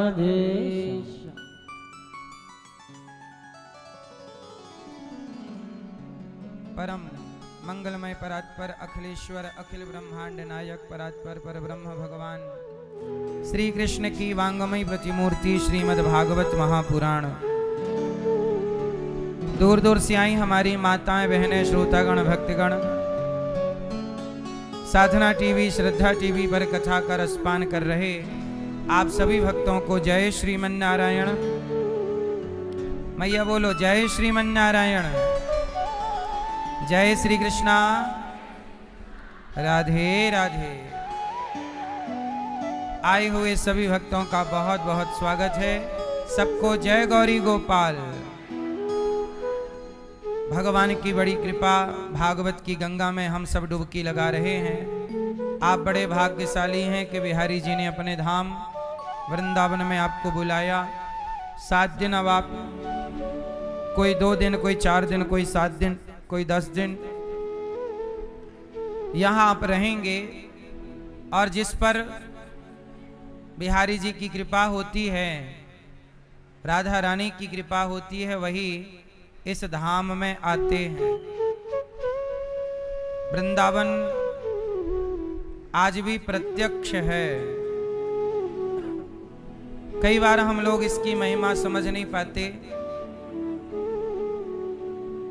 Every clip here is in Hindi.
राधे। परम मंगलमय परात्पर अखिलेश्वर अखिल ब्रह्मांड नायक परात्पर पर ब्रह्म भगवान श्री कृष्ण की वांगमय प्रतिमूर्ति श्रीमद् भागवत महापुराण। दूर दूर से आई हमारी माताएं बहनें श्रोतागण भक्तगण साधना टीवी श्रद्धा टीवी पर कथा का रसपान कर रहे आप सभी भक्तों को जय श्रीमन्नारायण। मैया बोलो जय श्रीमन्नारायण, जय श्री कृष्णा, राधे राधे। आए हुए सभी भक्तों का बहुत बहुत स्वागत है। सबको जय गौरी गोपाल। भगवान की बड़ी कृपा, भागवत की गंगा में हम सब डुबकी लगा रहे हैं। आप बड़े भाग्यशाली हैं कि बिहारी जी ने अपने धाम वृंदावन में आपको बुलाया। 7 दिन, अब आप कोई 2 दिन, कोई 4 दिन, कोई 7 दिन, कोई 10 दिन यहाँ आप रहेंगे। और जिस पर बिहारी जी की कृपा होती है, राधा रानी की कृपा होती है, वही इस धाम में आते हैं। वृंदावन आज भी प्रत्यक्ष है। कई बार हम लोग इसकी महिमा समझ नहीं पाते।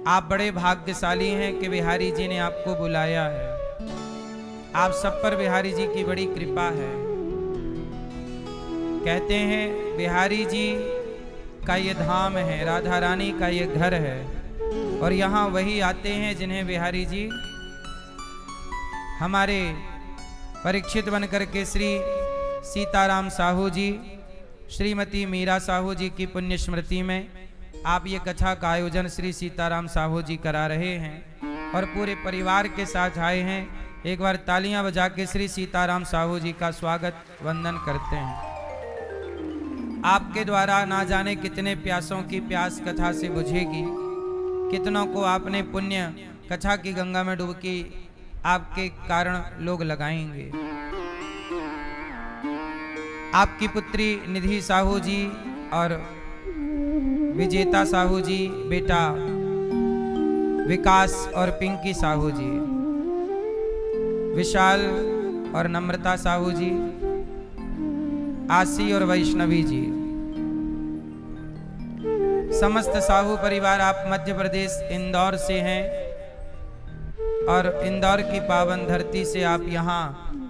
आप बड़े भाग्यशाली हैं कि बिहारी जी ने आपको बुलाया है। आप सब पर बिहारी जी की बड़ी कृपा है। कहते हैं बिहारी जी का ये धाम है, राधा रानी का ये घर है, और यहाँ वही आते हैं जिन्हें बिहारी जी हमारे परीक्षित बनकर के श्री सीताराम साहू जी, श्रीमती मीरा साहू जी की पुण्य स्मृति में आप ये कथा का आयोजन श्री सीताराम साहू जी करा रहे हैं और पूरे परिवार के साथ आए हैं। एक बार तालियां बजा के श्री सीताराम साहू जी का स्वागत वंदन करते हैं। आपके द्वारा ना जाने कितने प्यासों की प्यास कथा से बुझेगी, कितनों को आपने पुण्य कथा की गंगा में डुबकी आपके कारण लोग लगाएंगे। आपकी पुत्री निधि साहू जी और विजेता साहू जी, बेटा विकास और पिंकी साहू जी, विशाल और नम्रता साहू जी, आसी और वैष्णवी जी, समस्त साहू परिवार आप मध्य प्रदेश इंदौर से हैं और इंदौर की पावन धरती से आप यहाँ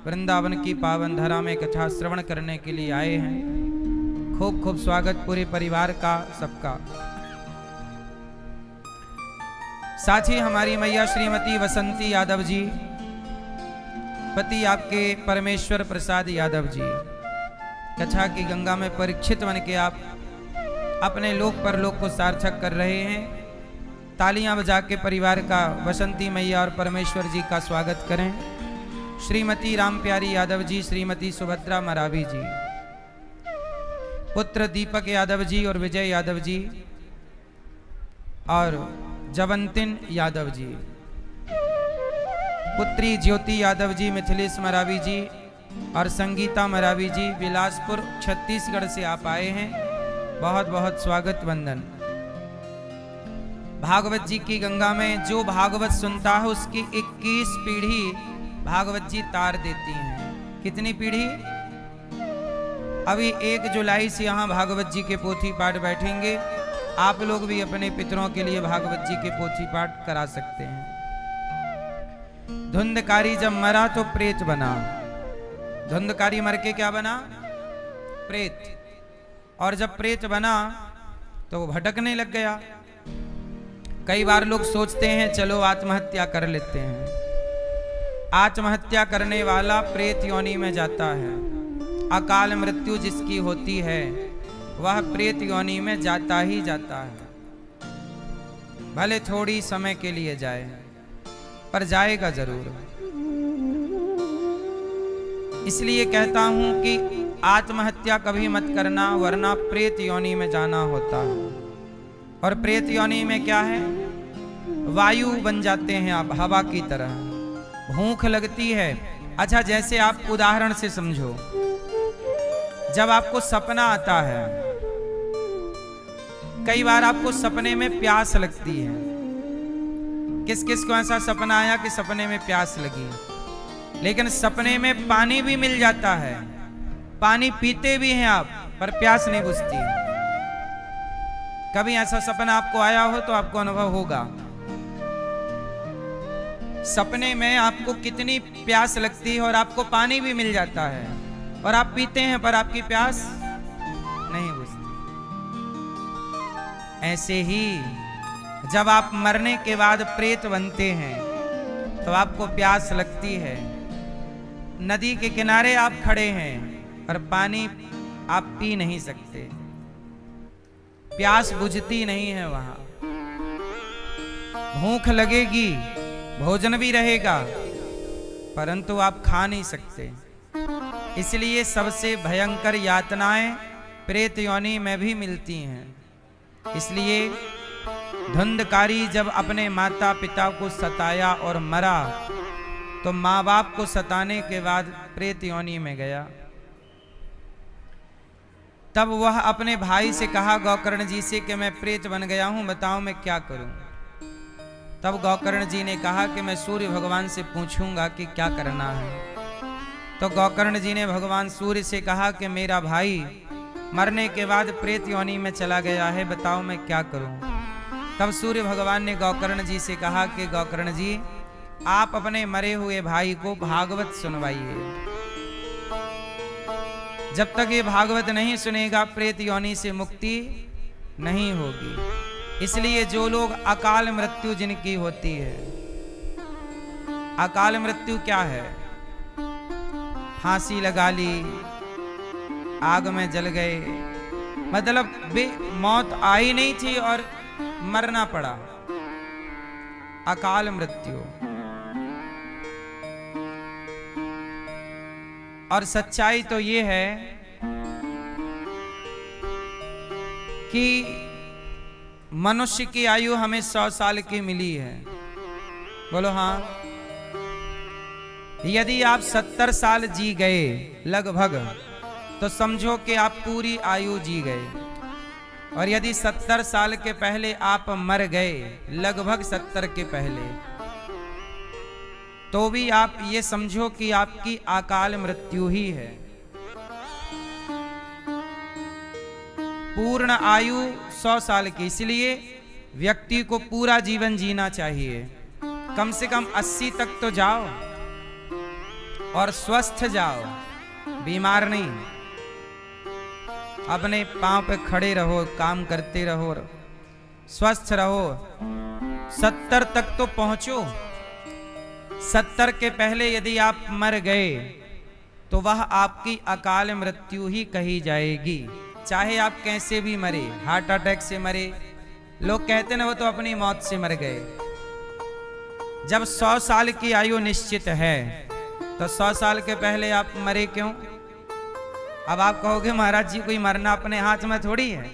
वृंदावन की पावन धरा में कथा श्रवण करने के लिए आए हैं। खूब खूब स्वागत पूरे परिवार का, सबका। साथ ही हमारी मैया श्रीमती वसंती यादव जी, पति आपके परमेश्वर प्रसाद यादव जी, कथा की गंगा में परीक्षित बन के आप अपने लोक परलोक को सार्थक कर रहे हैं। तालियां बजा के परिवार का, वसंती मैया और परमेश्वर जी का स्वागत करें। श्रीमती रामप्यारी यादव जी, श्रीमती सुभद्रा मरावी जी, पुत्र दीपक यादव जी और विजय यादव जी और जवंतिन यादव जी, पुत्री ज्योति यादव जी, मिथिलेश मरावी जी और संगीता मरावी जी, बिलासपुर छत्तीसगढ़ से आप आए हैं। बहुत बहुत स्वागत वंदन। भागवत जी की गंगा में जो भागवत सुनता है उसकी 21 पीढ़ी भागवत जी तार देती हैं। कितनी पीढ़ी? अभी 1 जुलाई से यहाँ भागवत जी के पोथी पाठ बैठेंगे। आप लोग भी अपने पितरों के लिए भागवत जी के पोथी पाठ करा सकते हैं। धुंधकारी जब मरा तो प्रेत बना। धुंधकारी मर के क्या बना? प्रेत। और जब प्रेत बना तो वो भटकने लग गया। कई बार लोग सोचते हैं चलो आत्महत्या कर लेते हैं। आत्महत्या करने वाला प्रेत योनि में जाता है। अकाल मृत्यु जिसकी होती है वह प्रेत योनि में जाता ही जाता है। भले थोड़ी समय के लिए जाए, पर जाएगा जरूर। इसलिए कहता हूं कि आत्महत्या कभी मत करना, वरना प्रेत योनि में जाना होता है। और प्रेत योनि में क्या है? वायु बन जाते हैं आप, हवा की तरह। भूख लगती है। अच्छा, जैसे आप उदाहरण से समझो, जब आपको सपना आता है, कई बार आपको सपने में प्यास लगती है। किस किस को ऐसा सपना आया कि सपने में प्यास लगी, लेकिन सपने में पानी भी मिल जाता है, पानी पीते भी हैं आप, पर प्यास नहीं बुझती। कभी ऐसा सपना आपको आया हो तो आपको अनुभव होगा। सपने में आपको कितनी प्यास लगती है और आपको पानी भी मिल जाता है और आप पीते हैं, पर आपकी प्यास नहीं बुझती। ऐसे ही जब आप मरने के बाद प्रेत बनते हैं तो आपको प्यास लगती है। नदी के किनारे आप खड़े हैं और पानी आप पी नहीं सकते, प्यास बुझती नहीं है। वहां भूख लगेगी, भोजन भी रहेगा, परंतु आप खा नहीं सकते। इसलिए सबसे भयंकर यातनाएं प्रेत योनि में भी मिलती हैं। इसलिए धुंधकारी जब अपने माता पिता को सताया और मरा तो माँ बाप को सताने के बाद प्रेत योनि में गया। तब वह अपने भाई से कहा गौकर्ण जी से कि मैं प्रेत बन गया हूं, बताओ मैं क्या करूं। तब गौकर्ण जी ने कहा कि मैं सूर्य भगवान से पूछूंगा कि क्या करना है। तो गौकर्ण जी ने भगवान सूर्य से कहा कि मेरा भाई मरने के बाद प्रेत योनि में चला गया है, बताओ मैं क्या करूं। तब सूर्य भगवान ने गौकर्ण जी से कहा कि गौकर्ण जी आप अपने मरे हुए भाई को भागवत सुनवाइए। जब तक ये भागवत नहीं सुनेगा प्रेत योनि से मुक्ति नहीं होगी। इसलिए जो लोग अकाल मृत्यु जिनकी होती है, अकाल मृत्यु क्या है? फांसी लगा ली, आग में जल गए, मतलब मौत आई नहीं थी और मरना पड़ा, अकाल मृत्यु। और सच्चाई तो ये है कि मनुष्य की आयु हमें 100 साल की मिली है। बोलो हाँ। यदि आप 70 साल जी गए लगभग, तो समझो कि आप पूरी आयु जी गए। और यदि 70 साल के पहले आप मर गए, लगभग 70 के पहले, तो भी आप ये समझो कि आपकी अकाल मृत्यु ही है। पूर्ण आयु 100 साल की, इसलिए व्यक्ति को पूरा जीवन जीना चाहिए। कम से कम 80 तक तो जाओ और स्वस्थ जाओ, बीमार नहीं। अपने पांव पे खड़े रहो, काम करते रहो, स्वस्थ रहो। 70 तक तो पहुंचो। 70 के पहले यदि आप मर गए तो वह आपकी अकाल मृत्यु ही कही जाएगी। चाहे आप कैसे भी मरे, हार्ट अटैक से मरे, लोग कहते ना वो तो अपनी मौत से मर गए। जब 100 साल की आयु निश्चित है तो 100 साल के पहले आप मरे क्यों? अब आप कहोगे महाराज जी कोई मरना अपने हाथ में थोड़ी है।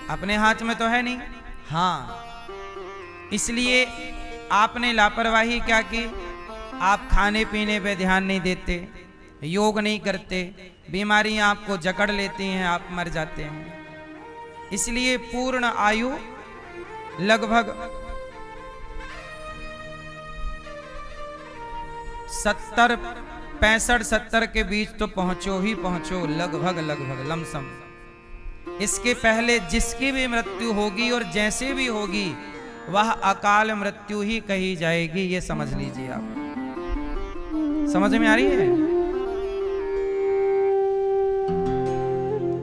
अपने हाथ में तो है नहीं। हाँ, इसलिए आपने लापरवाही क्या की? आप खाने पीने पे ध्यान नहीं देते, योग नहीं करते, बीमारियां आपको जकड़ लेती हैं, आप मर जाते हैं। इसलिए पूर्ण आयु लगभग 70, 65, 70 के बीच तो पहुंचो ही पहुंचो, लगभग लमसम। इसके पहले जिसकी भी मृत्यु होगी और जैसे भी होगी वह अकाल मृत्यु ही कही जाएगी। ये समझ लीजिए आप। समझ में आ रही है?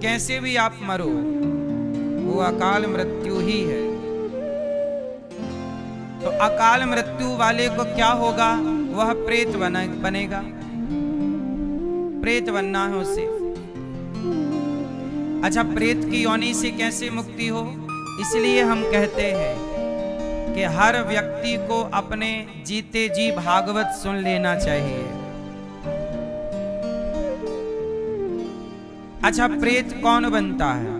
कैसे भी आप मरो वो अकाल मृत्यु ही है। तो अकाल मृत्यु वाले को क्या होगा? वह प्रेत बनेगा। प्रेत बनना है उसे। अच्छा, प्रेत की योनि से कैसे मुक्ति हो? इसलिए हम कहते हैं कि हर व्यक्ति को अपने जीते जी भागवत सुन लेना चाहिए। अच्छा, प्रेत कौन बनता है?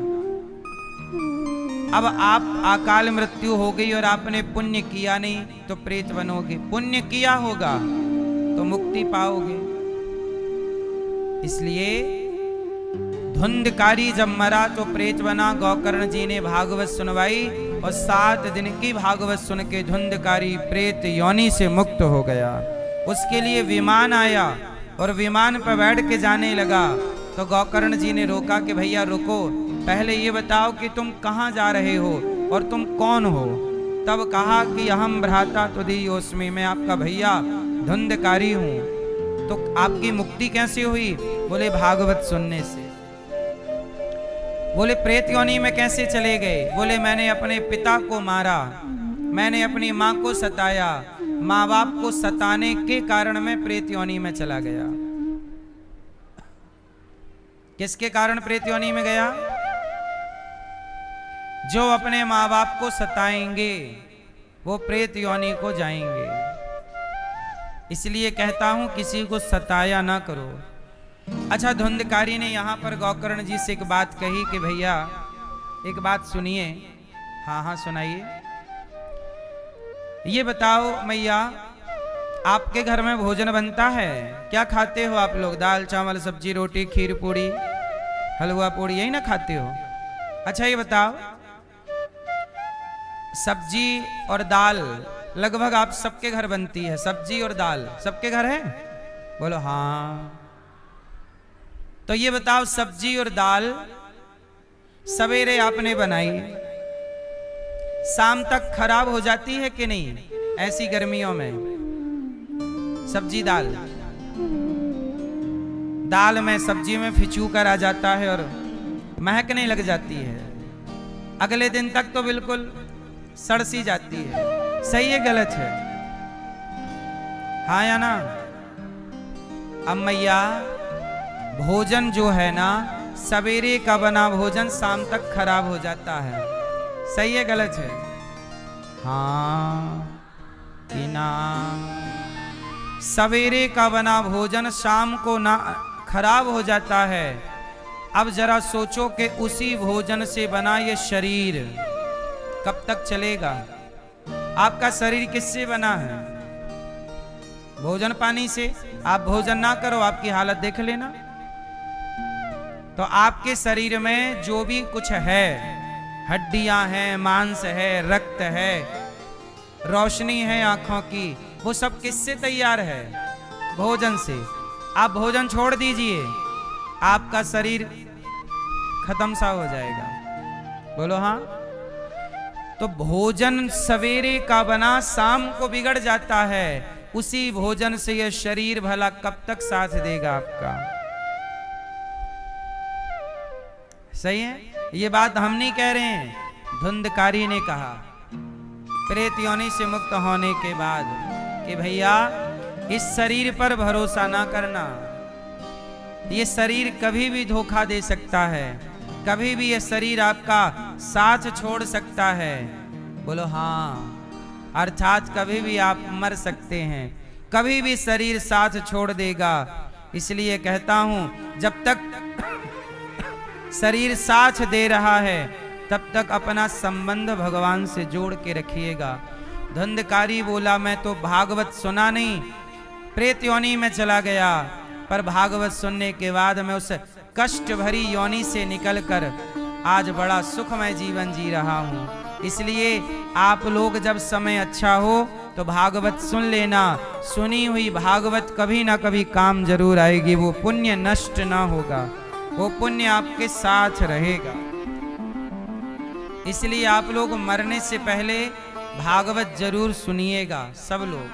अब आप अकाल मृत्यु हो गई और आपने पुण्य किया नहीं तो प्रेत बनोगे। पुण्य किया होगा तो मुक्ति पाओगे। इसलिए धुंधकारी जब मरा तो प्रेत बना। गौकर्ण जी ने भागवत सुनवाई और 7 दिन की भागवत सुन के धुंधकारी प्रेत योनि से मुक्त हो गया। उसके लिए विमान आया और विमान पर बैठ के जाने लगा तो गौकर्ण जी ने रोका कि भैया रुको, पहले ये बताओ कि तुम कहाँ जा रहे हो और तुम कौन हो। तब कहा कि हम भ्राता तुदीयोस्मि, मैं आपका भैया धुंधकारी हूँ। तो आपकी मुक्ति कैसे हुई? बोले भागवत सुनने से। बोले प्रेत योनि में कैसे चले गए? बोले मैंने अपने पिता को मारा, मैंने अपनी माँ को सताया, माँ बाप को सताने के कारण मैं प्रेत योनि में चला गया। किसके कारण प्रेत योनि में गया? जो अपने माँ बाप को सताएंगे वो प्रेत योनि को जाएंगे। इसलिए कहता हूं किसी को सताया ना करो। अच्छा, धुंधकारी ने यहां पर गौकर्ण जी से एक बात कही कि भैया एक बात सुनिए। हाँ हाँ सुनाइए। ये बताओ मैया, आपके घर में भोजन बनता है, क्या खाते हो आप लोग? दाल चावल सब्जी रोटी खीर पूड़ी हलवा पूड़ी यही ना खाते हो? अच्छा ये बताओ, सब्जी और दाल लगभग आप सबके घर बनती है, सब्जी और दाल सबके घर है? बोलो हाँ। तो ये बताओ, सब्जी और दाल सवेरे आपने बनाई, शाम तक खराब हो जाती है कि नहीं? ऐसी गर्मियों में सब्जी दाल में सब्जी में फिचूकर आ जाता है और महकने लग जाती है। अगले दिन तक तो बिल्कुल सड़ सी जाती है। सही है गलत है? हाँ या ना? अब मैया भोजन जो है ना, सवेरे का बना भोजन शाम तक खराब हो जाता है। सही है गलत है? हाँ कि ना? सवेरे का बना भोजन शाम को ना खराब हो जाता है। अब जरा सोचो कि उसी भोजन से बना ये शरीर कब तक चलेगा? आपका शरीर किससे बना है? भोजन पानी से। आप भोजन ना करो, आपकी हालत देख लेना। तो आपके शरीर में जो भी कुछ है, हड्डियां हैं, मांस है, रक्त है, रोशनी है आंखों की, वो सब किससे तैयार है? भोजन से। आप भोजन छोड़ दीजिए, आपका शरीर खत्म सा हो जाएगा। बोलो हाँ। तो भोजन सवेरे का बना शाम को बिगड़ जाता है, उसी भोजन से यह शरीर भला कब तक साथ देगा आपका? सही है? ये बात हम नहीं कह रहे हैं, धुंधकारी ने कहा प्रेत योनि से मुक्त होने के बाद कि भैया इस शरीर पर भरोसा ना करना, ये शरीर कभी भी धोखा दे सकता है, कभी भी ये शरीर आपका साथ छोड़ सकता है। बोलो हाँ। अर्थात कभी भी आप मर सकते हैं, कभी भी शरीर साथ छोड़ देगा। इसलिए कहता हूं जब तक शरीर साथ दे रहा है तब तक अपना संबंध भगवान से जोड़ के रखिएगा। धुंधकारी बोला मैं तो भागवत सुना नहीं, प्रेत योनि में चला गया, पर भागवत सुनने के बाद मैं उस कष्ट भरी योनि से निकलकर आज बड़ा सुखमय जीवन जी रहा हूँ। इसलिए आप लोग जब समय अच्छा हो तो भागवत सुन लेना। सुनी हुई भागवत कभी ना कभी काम जरूर आएगी, वो पुण्य नष्ट ना होगा, वो पुण्य आपके साथ रहेगा। इसलिए आप लोग मरने से पहले भागवत जरूर सुनिएगा। सब लोग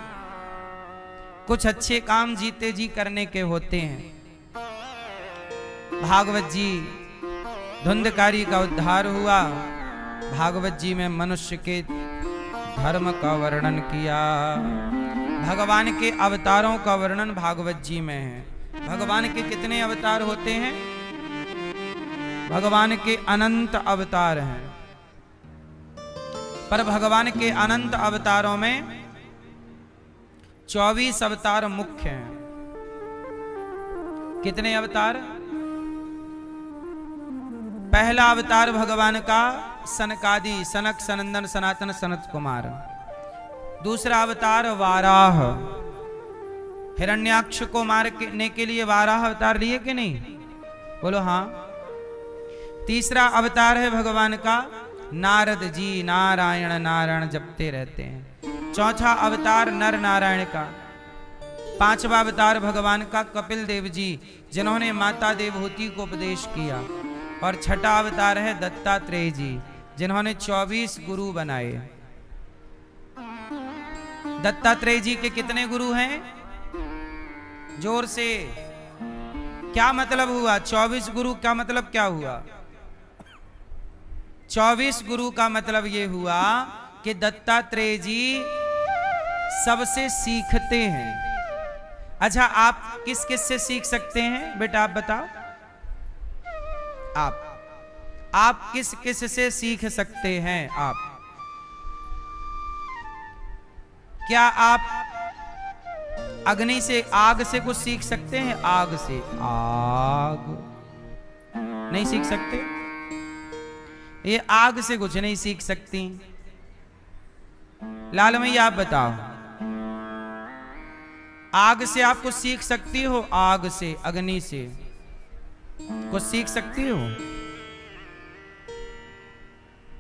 कुछ अच्छे काम जीते जी करने के होते हैं। भागवत जी, धुंधकारी का उद्धार हुआ। भागवत जी में मनुष्य के धर्म का वर्णन किया, भगवान के अवतारों का वर्णन भागवत जी में है। भगवान के कितने अवतार होते हैं? भगवान के अनंत अवतार हैं, पर भगवान के अनंत अवतारों में 24 अवतार मुख्य हैं। कितने अवतार? पहला अवतार भगवान का सनकादि, सनक सनंदन सनातन सनत कुमार। दूसरा अवतार वाराह, हिरण्याक्ष को मारने के लिए 12 अवतार लिए कि नहीं? बोलो हाँ। तीसरा अवतार है भगवान का नारद जी, नारायण नारायण जपते रहते हैं। चौथा अवतार नर नारायण का। पांचवा अवतार भगवान का कपिल देव जी, जिन्होंने माता देवहूति को उपदेश किया। और छठा अवतार है दत्तात्रेय जी, जिन्होंने 24 गुरु बनाए। दत्तात्रेय जी के कितने गुरु हैं? जोर से। क्या मतलब हुआ 24 गुरु? क्या मतलब क्या हुआ? 24 गुरु का मतलब ये हुआ कि दत्तात्रेय जी सबसे सीखते हैं। अच्छा, आप किस किस से सीख सकते हैं बेटा? आप बताओ। आप किस किस से सीख सकते हैं? आप क्या आप अग्नि से, आग से कुछ सीख सकते हैं? आग से? आग नहीं सीख सकते। ये आग से कुछ नहीं सीख सकती। लाल मैया आप बताओ, आग से आप कुछ सीख सकती हो? आग से, अग्नि से कुछ सीख सकती हो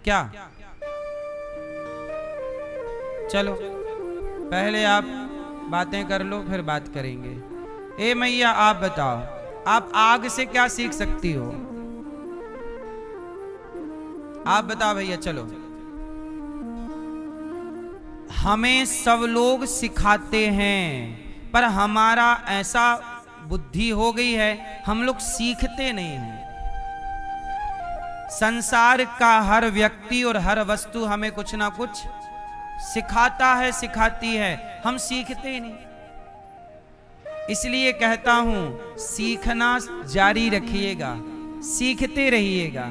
क्या? चलो पहले आप बातें कर लो, फिर बात करेंगे। ए मैया आप बताओ, आप आग से क्या सीख सकती हो? आप बताओ भैया। चलो, हमें सब लोग सिखाते हैं, पर हमारा ऐसा बुद्धि हो गई है, हम लोग सीखते नहीं हैं। संसार का हर व्यक्ति और हर वस्तु हमें कुछ ना कुछ सिखाता है, सिखाती है, हम सीखते ही नहीं। इसलिए कहता हूं, सीखना जारी रखिएगा, सीखते रहिएगा।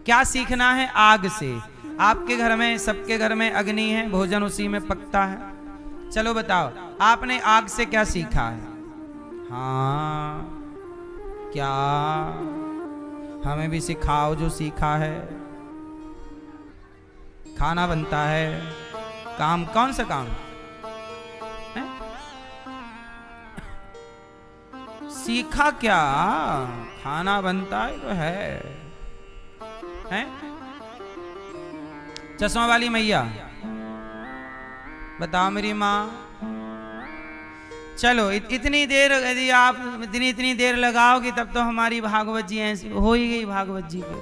क्या सीखना है? आग से। आपके घर में, सबके घर में अग्नि है, भोजन उसी में पकता है। चलो बताओ, आपने आग से क्या सीखा है? हाँ, क्या? हमें भी सिखाओ जो सीखा है। खाना बनता है, काम कौन सा काम है? सीखा क्या? खाना बनता है तो है? चश्मा वाली मैया बताओ मेरी माँ। चलो इतनी देर यदि आप इतनी देर लगाओगे तब तो हमारी भागवत जी ऐसी हो ही गई। भागवत जी के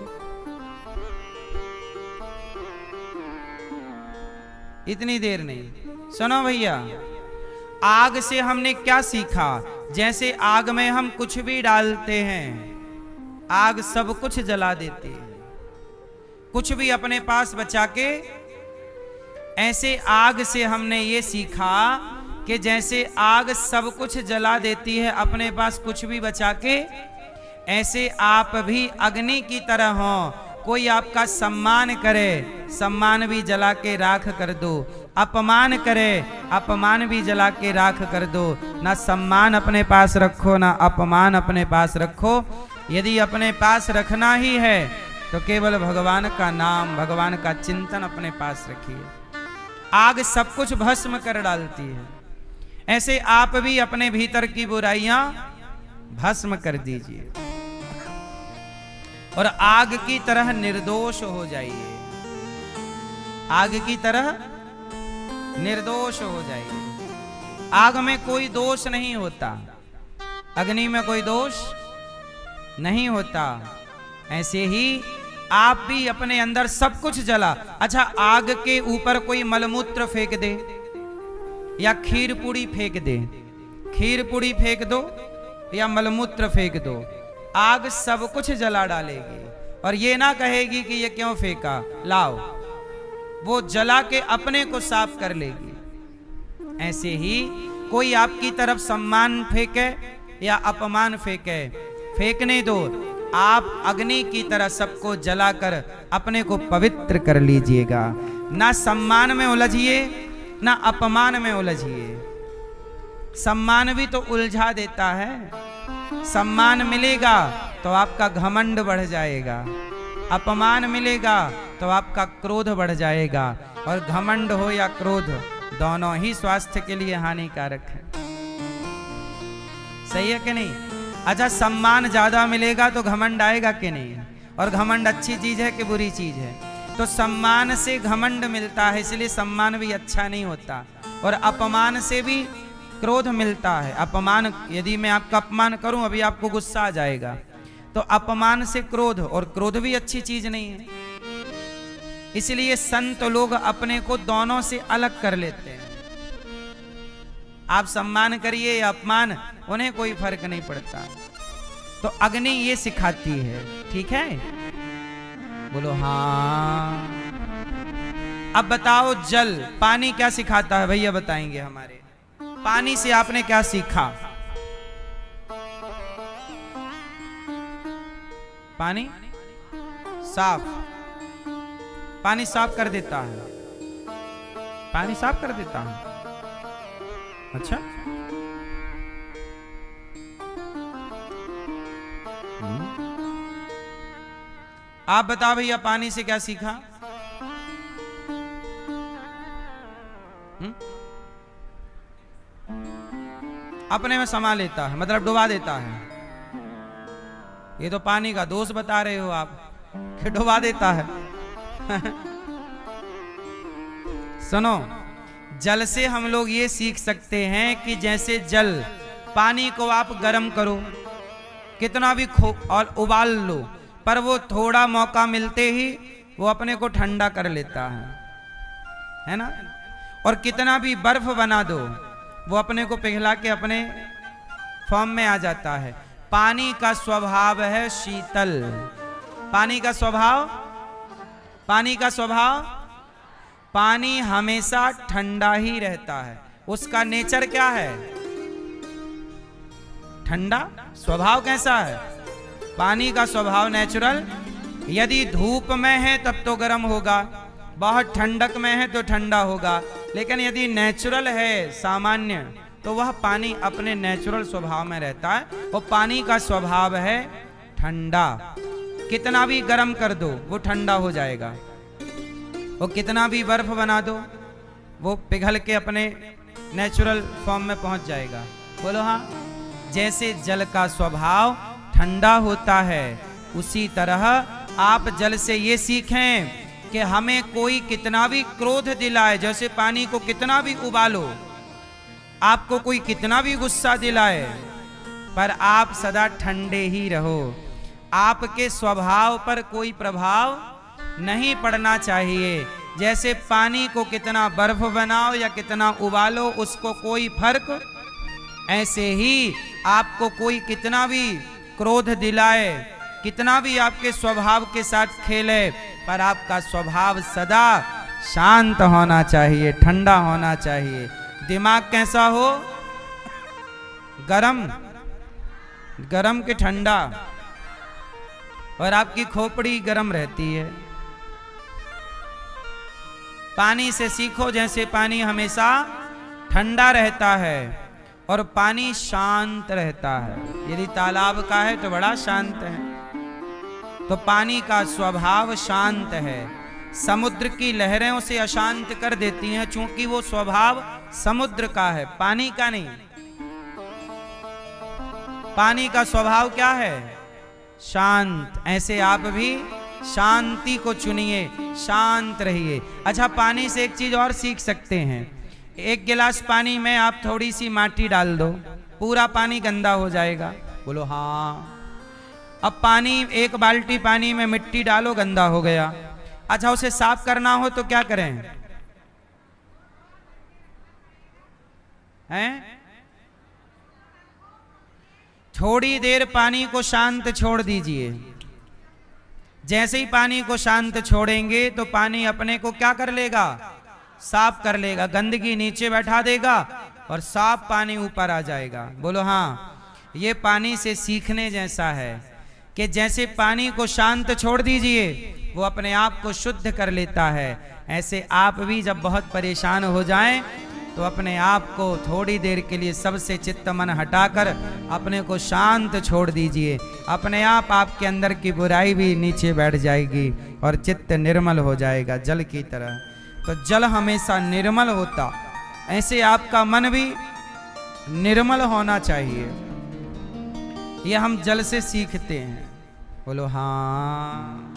इतनी देर नहीं। सुनो भैया, आग से हमने क्या सीखा? जैसे आग में हम कुछ भी डालते हैं, आग सब कुछ जला देती है, कुछ भी अपने पास बचा के। ऐसे आग से हमने ये सीखा कि जैसे आग सब कुछ जला देती है, अपने पास कुछ भी बचा के, ऐसे आप भी अग्नि की तरह हो। कोई आपका सम्मान करे, सम्मान भी जला के राख कर दो। अपमान करे, अपमान भी जला के राख कर दो। ना सम्मान अपने पास रखो, ना अपमान अपने पास रखो। यदि अपने पास रखना ही है तो केवल भगवान का नाम, भगवान का चिंतन अपने पास रखिए। आग सब कुछ भस्म कर डालती है। ऐसे आप भी अपने भीतर की बुराइयां भस्म कर दीजिए और आग की तरह निर्दोष हो जाइए। आग की तरह निर्दोष हो जाइए। आग में कोई दोष नहीं होता, अग्नि में कोई दोष नहीं होता। ऐसे ही आप भी अपने अंदर सब कुछ जला। अच्छा, आग के ऊपर कोई मलमूत्र फेंक दे या खीर पूड़ी फेंक दे, खीर पूड़ी फेंक दो या मलमूत्र फेंक दो, आग सब कुछ जला डालेगी और ये ना कहेगी कि ये क्यों फेंका, लाओ, वो जला के अपने को साफ कर लेगी। ऐसे ही कोई आपकी तरफ सम्मान फेंके या अपमान फेंके, फेंकने दो। आप अग्नि की तरह सबको जलाकर अपने को पवित्र कर लीजिएगा। ना सम्मान में उलझिए, ना अपमान में उलझिए। सम्मान भी तो उलझा देता है। सम्मान मिलेगा तो आपका घमंड बढ़ जाएगा, अपमान मिलेगा तो आपका क्रोध बढ़ जाएगा। और घमंड हो या क्रोध, दोनों ही स्वास्थ्य के लिए हानिकारक है। सही है कि नहीं? अच्छा, सम्मान ज्यादा मिलेगा तो घमंड आएगा कि नहीं? और घमंड अच्छी चीज है कि बुरी चीज है? तो सम्मान से घमंड मिलता है, इसलिए सम्मान भी अच्छा नहीं होता। और अपमान से भी क्रोध मिलता है। अपमान, यदि मैं आपका अपमान करूं, अभी आपको गुस्सा आ जाएगा, तो अपमान से क्रोध, और क्रोध भी अच्छी चीज नहीं है। इसलिए संत लोग अपने को दोनों से अलग कर लेते हैं। आप सम्मान करिए या अपमान, उन्हें कोई फर्क नहीं पड़ता। तो अग्नि ये सिखाती है, ठीक है? बोलो हाँ। अब बताओ, जल, पानी क्या सिखाता है? भैया बताएंगे हमारे। पानी से आपने क्या सीखा? पानी साफ, पानी साफ कर देता है। पानी साफ कर देता है। अच्छा, आप बताओ भैया, पानी से क्या सीखा? अपने में समा लेता है, मतलब डुबा देता है। ये तो पानी का दोष बता रहे हो आप कि डुबा देता है। सुनो, जल से हम लोग ये सीख सकते हैं कि जैसे जल, पानी को आप गर्म करो, कितना भी और उबाल लो, पर वो थोड़ा मौका मिलते ही वो अपने को ठंडा कर लेता है ना? और कितना भी बर्फ बना दो, वो अपने को पिघला के अपने फॉर्म में आ जाता है। पानी का स्वभाव है शीतल। पानी का स्वभाव, पानी का स्वभाव, पानी हमेशा ठंडा ही रहता है। उसका नेचर क्या है? ठंडा। स्वभाव कैसा है? पानी का स्वभाव नेचुरल। यदि धूप में है तब तो गर्म होगा, बहुत ठंडक में है तो ठंडा होगा, लेकिन यदि नेचुरल है, सामान्य, तो वह पानी अपने नेचुरल स्वभाव में रहता है। वो पानी का स्वभाव है ठंडा। कितना भी गर्म कर दो वो ठंडा हो जाएगा। वो कितना भी बर्फ बना दो, वो पिघल के अपने नेचुरल फॉर्म में पहुंच जाएगा। बोलो हाँ। जैसे जल का स्वभाव ठंडा होता है, उसी तरह आप जल से ये सीखें कि हमें कोई कितना भी क्रोध दिलाए, जैसे पानी को कितना भी उबालो, आपको कोई कितना भी गुस्सा दिलाए, पर आप सदा ठंडे ही रहो। आपके स्वभाव पर कोई प्रभाव नहीं पड़ना चाहिए। जैसे पानी को कितना बर्फ बनाओ या कितना उबालो, उसको कोई फर्क, ऐसे ही आपको कोई कितना भी क्रोध दिलाए, कितना भी आपके स्वभाव के साथ खेले, पर आपका स्वभाव सदा शांत होना चाहिए, ठंडा होना चाहिए। दिमाग कैसा हो? गरम, गरम के ठंडा, और आपकी खोपड़ी गरम रहती है। पानी से सीखो, जैसे पानी हमेशा ठंडा रहता है और पानी शांत रहता है। यदि तालाब का है तो बड़ा शांत है, तो पानी का स्वभाव शांत है। समुद्र की लहरें उसे अशांत कर देती हैं, चूंकि वो स्वभाव समुद्र का है, पानी का नहीं। पानी का स्वभाव क्या है? शांत। ऐसे आप भी शांति को चुनिए, शांत रहिए। अच्छा, पानी से एक चीज और सीख सकते हैं। एक गिलास पानी में आप थोड़ी सी माटी डाल दो, पूरा पानी गंदा हो जाएगा। बोलो हाँ। अब पानी, एक बाल्टी पानी में मिट्टी डालो, गंदा हो गया। अच्छा, उसे साफ करना हो तो क्या करें? हैं? थोड़ी देर पानी को शांत छोड़ दीजिए। जैसे ही पानी को शांत छोड़ेंगे तो पानी अपने को क्या कर लेगा? साफ कर लेगा, गंदगी नीचे बैठा देगा और साफ पानी ऊपर आ जाएगा। बोलो हाँ। ये पानी से सीखने जैसा है कि जैसे पानी को शांत छोड़ दीजिए, वो अपने आप को शुद्ध कर लेता है। ऐसे आप भी जब बहुत परेशान हो जाएं तो अपने आप को थोड़ी देर के लिए सबसे चित्त मन हटाकर अपने को शांत छोड़ दीजिए। अपने आप आपके अंदर की बुराई भी नीचे बैठ जाएगी और चित्त निर्मल हो जाएगा, जल की तरह। तो जल हमेशा निर्मल होता, ऐसे आपका मन भी निर्मल होना चाहिए। ये हम जल से सीखते हैं। बोलो हाँ।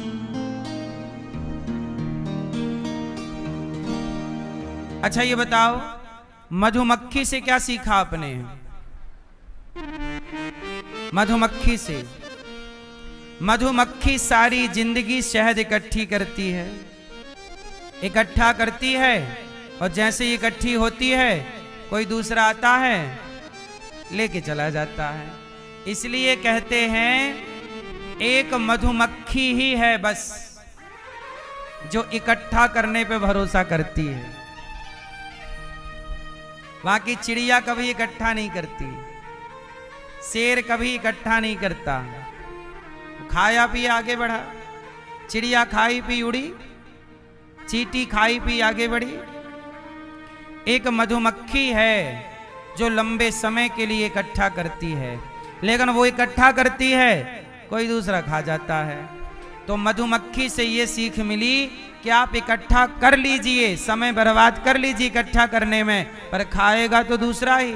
अच्छा ये बताओ, मधुमक्खी से क्या सीखा आपने? मधुमक्खी से, मधुमक्खी सारी जिंदगी शहद इकट्ठी करती है, इकट्ठा करती है, और जैसे ही इकट्ठी होती है कोई दूसरा आता है लेके चला जाता है। इसलिए कहते हैं एक मधुमक्खी ही है बस जो इकट्ठा करने पे भरोसा करती है। बाकी चिड़िया कभी इकट्ठा नहीं करती, शेर कभी इकट्ठा नहीं करता, खाया पी आगे बढ़ा। चिड़िया खाई पी उड़ी, चींटी खाई पी आगे बढ़ी। एक मधुमक्खी है जो लंबे समय के लिए इकट्ठा करती है, लेकिन वो इकट्ठा करती है कोई दूसरा खा जाता है। तो मधुमक्खी से ये सीख मिली कि आप इकट्ठा कर लीजिए, समय बर्बाद कर लीजिए इकट्ठा करने में, पर खाएगा तो दूसरा ही।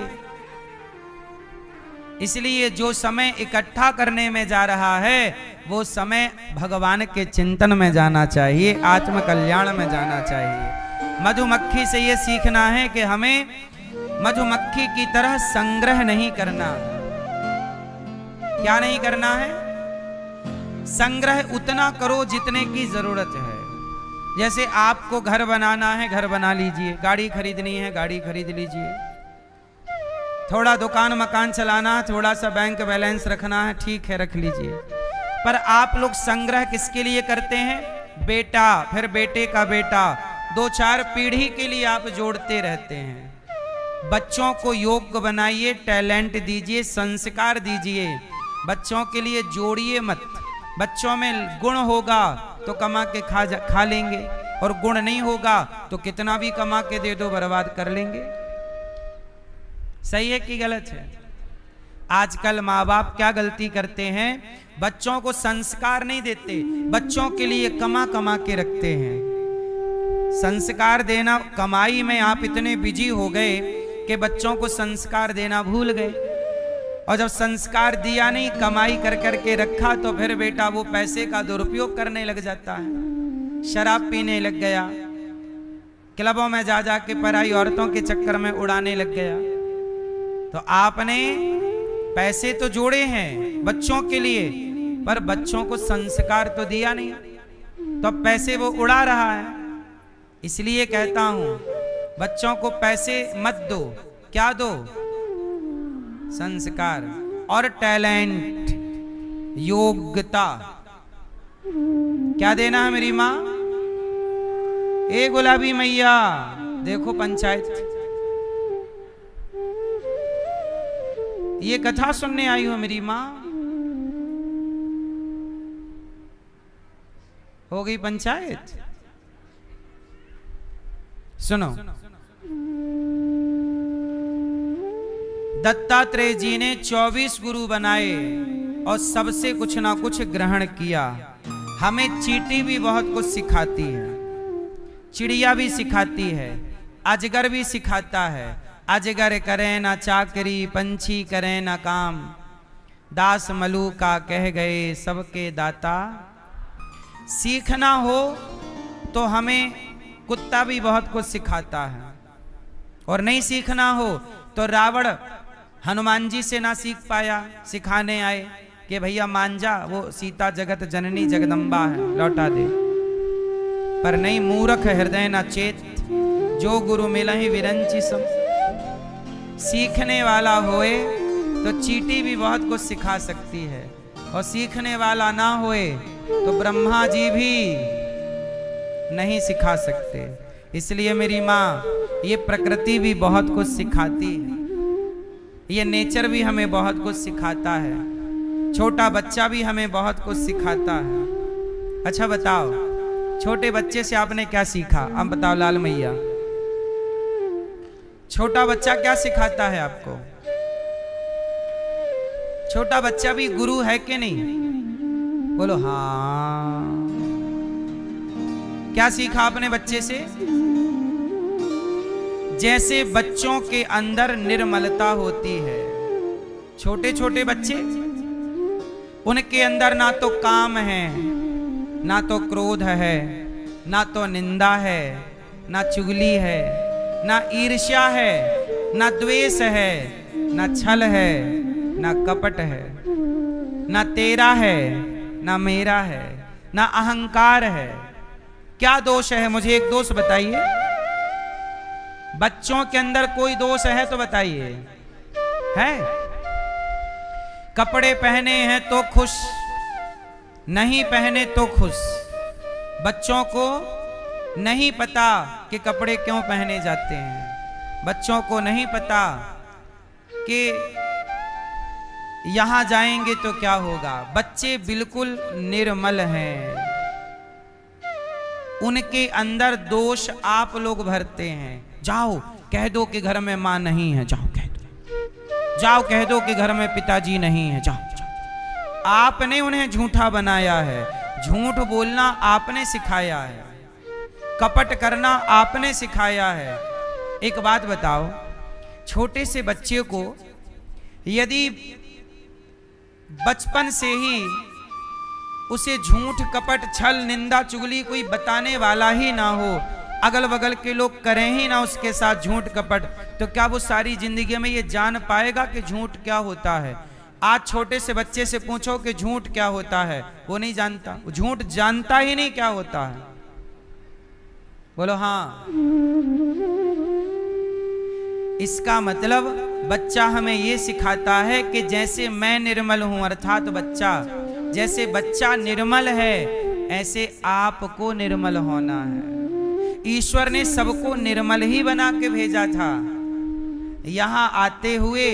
इसलिए जो समय इकट्ठा करने में जा रहा है वो समय भगवान के चिंतन में जाना चाहिए, आत्म कल्याण में जाना चाहिए। मधुमक्खी से ये सीखना है कि हमें मधुमक्खी की तरह संग्रह नहीं करना। क्या नहीं करना है? संग्रह उतना करो जितने की जरूरत है। जैसे आपको घर बनाना है, घर बना लीजिए, गाड़ी खरीदनी है, गाड़ी खरीद लीजिए, थोड़ा दुकान मकान चलाना है, थोड़ा सा बैंक बैलेंस रखना है, ठीक है रख लीजिए। पर आप लोग संग्रह किसके लिए करते हैं? बेटा, फिर बेटे का बेटा, 2-4 पीढ़ी के लिए आप जोड़ते रहते हैं। बच्चों को योग्य बनाइए, टैलेंट दीजिए, संस्कार दीजिए। बच्चों के लिए जोड़िए मत। बच्चों में गुण होगा तो कमा के खा लेंगे, और गुण नहीं होगा तो कितना भी कमा के दे दो बर्बाद कर लेंगे। सही है कि गलत है? आजकल माँ बाप क्या गलती करते हैं? बच्चों को संस्कार नहीं देते, बच्चों के लिए कमा कमा के रखते हैं। संस्कार देना, कमाई में आप इतने बिजी हो गए कि बच्चों को संस्कार देना भूल गए। और जब संस्कार दिया नहीं, कमाई कर करके रखा, तो फिर बेटा वो पैसे का दुरुपयोग करने लग जाता है, शराब पीने लग गया, क्लबों में जा जा के पराई औरतों के चक्कर में उड़ाने लग गया। तो आपने पैसे तो जोड़े हैं बच्चों के लिए, पर बच्चों को संस्कार तो दिया नहीं, तो पैसे वो उड़ा रहा है। इसलिए कहता हूं बच्चों को पैसे मत दो, क्या दो? संस्कार और टैलेंट, योग्यता। क्या देना है मेरी माँ? ए गुलाबी मैया, देखो पंचायत, ये कथा सुनने आई हो मेरी माँ। हो गई पंचायत? सुनो, दत्तात्रेय जी ने 24 गुरु बनाए और सबसे कुछ ना कुछ ग्रहण किया। हमें चींटी भी बहुत कुछ सिखाती है, चिड़िया भी सिखाती है, अजगर भी सिखाता है। अजगर करे ना चाकरी, पंछी करे ना काम, दास मलू का कह गए सबके दाता। सीखना हो तो हमें कुत्ता भी बहुत कुछ सिखाता है, और नहीं सीखना हो तो रावण हनुमान जी से ना सीख पाया, सिखाने आए कि भैया मान जा, वो सीता जगत जननी जगदम्बा है, लौटा दे। पर नहीं, मूर्ख हृदय ना चेत, जो गुरु मिलहि विरंचि सम। सीखने वाला होए तो चींटी भी बहुत कुछ सिखा सकती है, और सीखने वाला ना होए तो ब्रह्मा जी भी नहीं सिखा सकते। इसलिए मेरी माँ, ये प्रकृति भी बहुत कुछ सिखाती है, ये नेचर भी हमें बहुत कुछ सिखाता है, छोटा बच्चा भी हमें बहुत कुछ सिखाता है। अच्छा बताओ, छोटे बच्चे से आपने क्या सीखा? अब बताओ लाल मैया, छोटा बच्चा क्या सिखाता है आपको? छोटा बच्चा भी गुरु है कि नहीं? बोलो हाँ। क्या सीखा आपने बच्चे से? जैसे बच्चों के अंदर निर्मलता होती है, छोटे छोटे बच्चे उनके अंदर ना तो काम है, ना तो क्रोध है, ना तो निंदा है, ना चुगली है, ना ईर्ष्या है, ना द्वेष है, ना छल है, ना कपट है, ना तेरा है, ना मेरा है, ना अहंकार है। क्या दोष है? मुझे एक दोष बताइए। बच्चों के अंदर कोई दोष है तो बताइए। है? कपड़े पहने हैं तो खुश, नहीं पहने तो खुश। बच्चों को नहीं पता कि कपड़े क्यों पहने जाते हैं। बच्चों को नहीं पता कि यहां जाएंगे तो क्या होगा। बच्चे बिल्कुल निर्मल हैं। उनके अंदर दोष आप लोग भरते हैं। जाओ कह दो कि घर में मां नहीं है, जाओ कह दो। जाओ कह दो कि घर में पिताजी नहीं है, जाओ जाओ। आपने उन्हें झूठा बनाया है। झूठ बोलना आपने सिखाया है। कपट करना आपने सिखाया है। एक बात बताओ, छोटे से बच्चे को यदि बचपन से ही उसे झूठ, कपट, छल, निंदा, चुगली कोई बताने वाला ही ना हो, अगल बगल के लोग करें ही ना उसके साथ झूठ कपट, तो क्या वो सारी जिंदगी में ये जान पाएगा कि झूठ क्या होता है? आज छोटे से बच्चे से पूछो कि झूठ क्या होता है, वो नहीं जानता। वो झूठ जानता ही नहीं क्या होता है। बोलो हाँ। इसका मतलब बच्चा हमें ये सिखाता है कि जैसे मैं निर्मल हूं, अर्थात बच्चा, जैसे बच्चा निर्मल है ऐसे आपको निर्मल होना है। ईश्वर ने सबको निर्मल ही बना के भेजा था। यहां आते हुए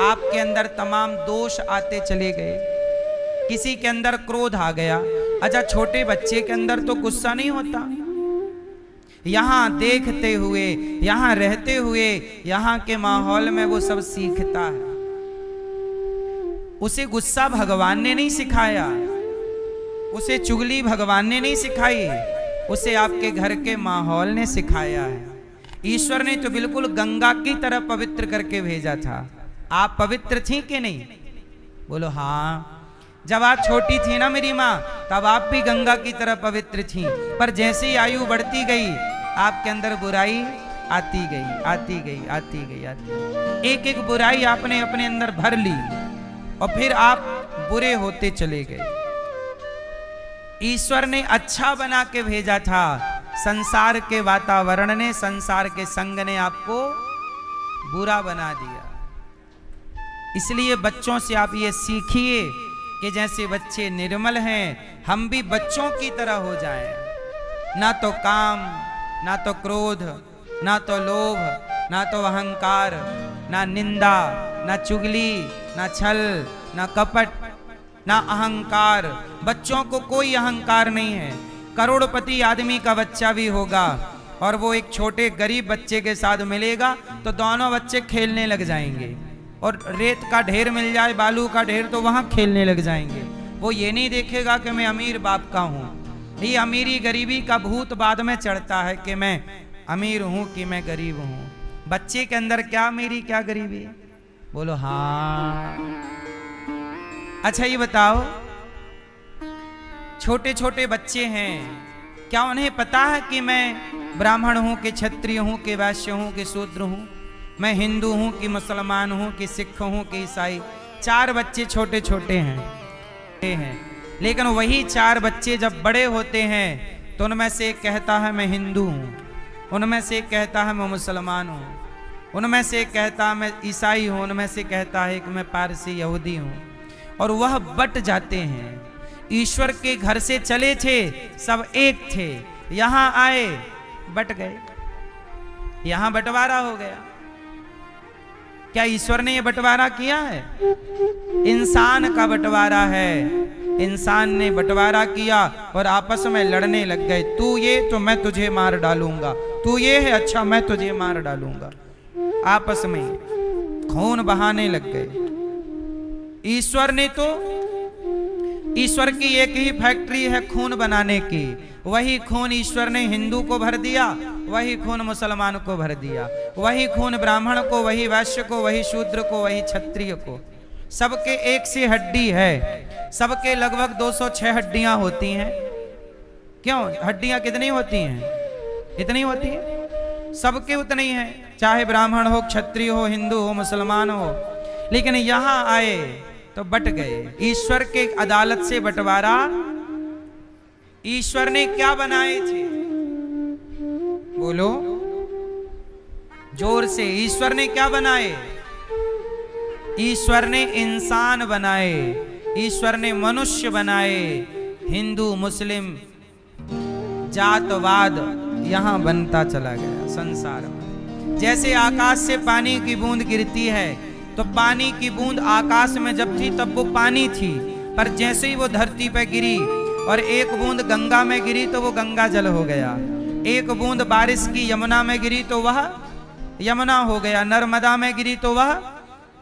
आपके अंदर तमाम दोष आते चले गए। किसी के अंदर क्रोध आ गया। अच्छा, छोटे बच्चे के अंदर तो गुस्सा नहीं होता। यहां देखते हुए, यहां रहते हुए, यहां के माहौल में वो सब सीखता है। उसे गुस्सा भगवान ने नहीं सिखाया, उसे चुगली भगवान ने नहीं सिखाई, उसे आपके घर के माहौल ने सिखाया है। ईश्वर ने तो बिल्कुल गंगा की तरह पवित्र करके भेजा था। आप पवित्र थी कि नहीं? बोलो हाँ। जब आप छोटी थी ना मेरी माँ, तब आप भी गंगा की तरह पवित्र थी। पर जैसे ही आयु बढ़ती गई, आपके अंदर बुराई आती गई, आती गई, आती गई, आती गई। एक एक बुराई आपने अपने अंदर भर ली और फिर आप बुरे होते चले गए। ईश्वर ने अच्छा बना के भेजा था। संसार के वातावरण ने, संसार के संग ने आपको बुरा बना दिया। इसलिए बच्चों से आप ये सीखिए कि जैसे बच्चे निर्मल हैं, हम भी बच्चों की तरह हो जाएं। ना तो काम, ना तो क्रोध, ना तो लोभ, ना तो अहंकार, ना निंदा, ना चुगली, ना छल, ना कपट, ना अहंकार। बच्चों को कोई अहंकार नहीं है। करोड़पति आदमी का बच्चा भी होगा और वो एक छोटे गरीब बच्चे के साथ मिलेगा तो दोनों बच्चे खेलने लग जाएंगे। और रेत का ढेर मिल जाए, बालू का ढेर, तो वहां खेलने लग जाएंगे। वो ये नहीं देखेगा कि मैं अमीर बाप का हूं। ये अमीरी गरीबी का भूत बाद में चढ़ता है कि मैं अमीर हूं कि मैं गरीब हूं। बच्चे के अंदर क्या अमीरी क्या गरीबी? बोलो हाँ। अच्छा ये बताओ, छोटे छोटे बच्चे हैं, क्या उन्हें पता है कि मैं ब्राह्मण हूं कि क्षत्रिय हूं कि वैश्य हूं कि शूद्र हूं, मैं हिंदू हूं कि मुसलमान हूं कि सिख हूं कि ईसाई? 4 बच्चे छोटे छोटे हैं, लेकिन वही 4 बच्चे जब बड़े होते हैं तो उनमें से एक कहता है मैं हिंदू हूं, उनमें से एक कहता है मैं मुसलमान हूं, उनमें से एक कहता है मैं ईसाई हूं, उनमें से कहता है कि मैं पारसी यहूदी हूं। और वह बट जाते हैं। ईश्वर के घर से चले थे, सब एक थे, यहां आए बट गए, यहां बंटवारा हो गया। क्या ईश्वर ने यह बंटवारा किया है? इंसान का बंटवारा है। इंसान ने बंटवारा किया और आपस में लड़ने लग गए। तू ये तो मैं तुझे मार डालूंगा, तू ये है अच्छा मैं तुझे मार डालूंगा। आपस में खून बहाने लग गए। ईश्वर ने तो, ईश्वर की एक ही फैक्ट्री है खून बनाने की। वही खून ईश्वर ने हिंदू को भर दिया, वही खून मुसलमान को भर दिया, वही खून ब्राह्मण को, वही वैश्य को, वही शूद्र को, वही क्षत्रिय को। सबके एक सी हड्डी है, सबके लगभग 206 हड्डियां होती हैं। क्यों? हड्डियां कितनी होती हैं? इतनी होती हैं, सबके उतनी हैं, चाहे ब्राह्मण हो, क्षत्रिय हो, हिंदू हो, मुसलमान हो। लेकिन यहां आए तो बट गए। ईश्वर के अदालत से बंटवारा। ईश्वर ने क्या बनाए थे? बोलो जोर से, ईश्वर ने क्या बनाए? ईश्वर ने इंसान बनाए, ईश्वर ने मनुष्य बनाए। हिंदू मुस्लिम जातवाद यहां बनता चला गया संसार में। जैसे आकाश से पानी की बूंद गिरती है, तो पानी की बूंद आकाश में जब थी तब वो पानी थी, पर जैसे ही वो धरती पर गिरी और एक बूंद गंगा में गिरी तो वो गंगा जल हो गया। एक बूंद बारिश की यमुना में गिरी तो वह यमुना हो गया। नर्मदा में गिरी तो वह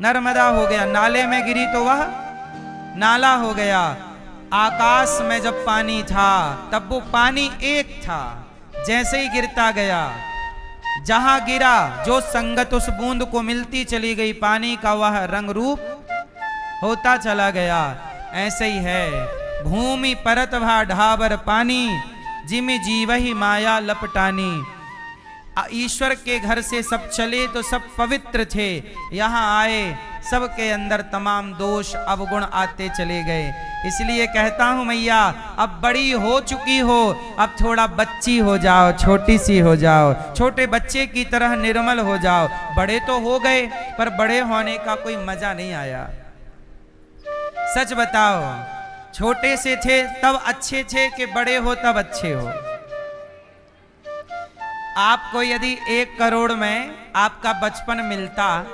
नर्मदा हो गया। नाले में गिरी तो वह नाला हो गया। आकाश में जब पानी था तब वो पानी एक था। जैसे ही गिरता गया, जहां गिरा जो संगत उस बूंद को मिलती चली गई, पानी का वह रंग रूप होता चला गया। ऐसे ही है भूमि परत भा ढाबर पानी, जिमि जीवहि माया लपटानी। ईश्वर के घर से सब चले तो सब पवित्र थे, यहाँ आए सबके अंदर तमाम दोष अवगुण आते चले गए। इसलिए कहता हूं मैया, अब बड़ी हो चुकी हो, अब थोड़ा बच्ची हो जाओ, छोटी सी हो जाओ, छोटे बच्चे की तरह निर्मल हो जाओ। बड़े तो हो गए पर बड़े होने का कोई मजा नहीं आया। सच बताओ, छोटे से थे तब अच्छे थे कि बड़े हो तब अच्छे हो? आपको यदि 1 करोड़ में आपका बचपन मिलता